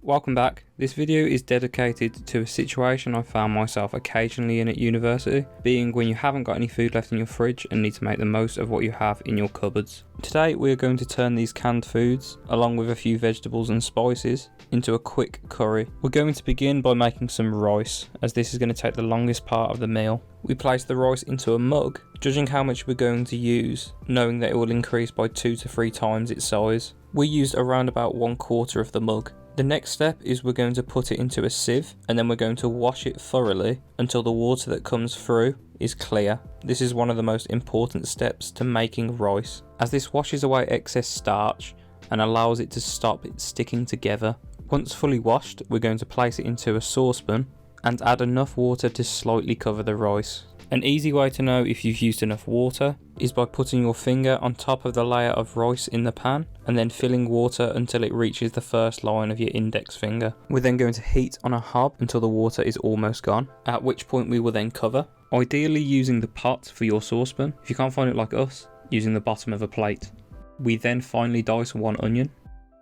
Welcome back. This video is dedicated to a situation I found myself occasionally in at university, being when you haven't got any food left in your fridge and need to make the most of what you have in your cupboards. Today we are going to turn these canned foods, along with a few vegetables and spices, into a quick curry. We're going to begin by making some rice, as this is going to take the longest part of the meal. We place the rice into a mug, judging how much we're going to use, knowing that it will increase by 2 to 3 times its size. We used around about 1/4 of the mug. The next step is we're going to put it into a sieve and then we're going to wash it thoroughly until the water that comes through is clear. This is one of the most important steps to making rice, as this washes away excess starch and allows it to stop it sticking together. Once fully washed, we're going to place it into a saucepan and add enough water to slightly cover the rice. An easy way to know if you've used enough water is by putting your finger on top of the layer of rice in the pan and then filling water until it reaches the first line of your index finger. We're then going to heat on a hob until the water is almost gone, at which point we will then cover, ideally using the pot for your saucepan. If you can't find it like us, using the bottom of a plate. We then finally dice 1 onion,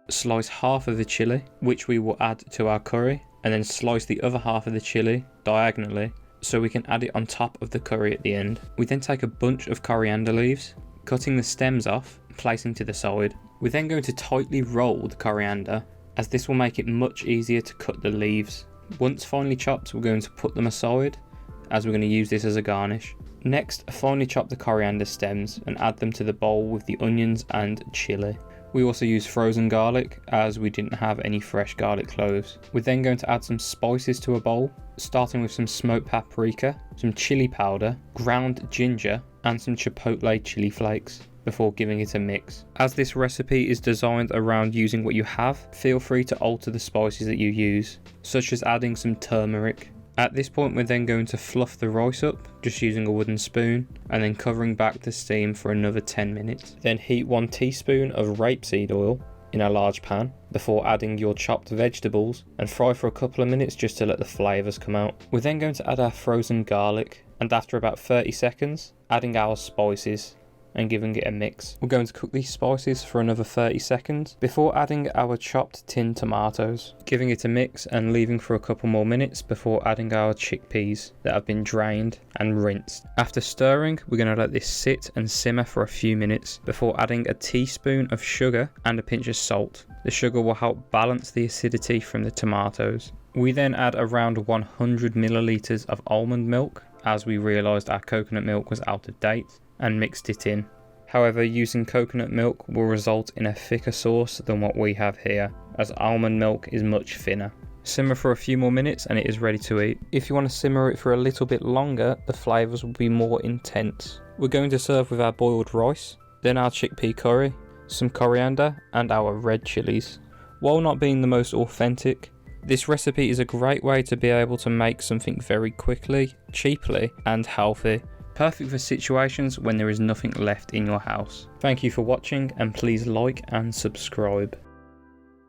slice half of the chilli, which we will add to our curry, and then slice the other half of the chilli diagonally so we can add it on top of the curry at the end. We then take a bunch of coriander leaves, cutting the stems off, placing to the side. We're then going to tightly roll the coriander, as this will make it much easier to cut the leaves. Once finely chopped, we're going to put them aside, as we're going to use this as a garnish. Next, finely chop the coriander stems and add them to the bowl with the onions and chilli. We also use frozen garlic, as we didn't have any fresh garlic cloves. We're then going to add some spices to a bowl, starting with some smoked paprika, some chili powder, ground ginger, and some chipotle chili flakes, before giving it a mix. As this recipe is designed around using what you have, feel free to alter the spices that you use, such as adding some turmeric. At this point, we're then going to fluff the rice up, just using a wooden spoon, and then covering back to steam for another 10 minutes. Then heat 1 teaspoon of rapeseed oil in a large pan, before adding your chopped vegetables, and fry for a couple of minutes just to let the flavours come out. We're then going to add our frozen garlic, and after about 30 seconds, adding our spices and giving it a mix. We're going to cook these spices for another 30 seconds before adding our chopped tinned tomatoes, giving it a mix and leaving for a couple more minutes before adding our chickpeas that have been drained and rinsed. After stirring, we're going to let this sit and simmer for a few minutes before adding a teaspoon of sugar and a pinch of salt. The sugar will help balance the acidity from the tomatoes. We then add around 100 millilitres of almond milk, as we realised our coconut milk was out of date, and mixed it in. However, using coconut milk will result in a thicker sauce than what we have here, as almond milk is much thinner. Simmer for a few more minutes and it is ready to eat. If you want to simmer it for a little bit longer, the flavours will be more intense. We're going to serve with our boiled rice, then our chickpea curry, some coriander, and our red chilies. While not being the most authentic, this recipe is a great way to be able to make something very quickly, cheaply, and healthy. Perfect for situations when there is nothing left in your house. Thank you for watching, and please like and subscribe.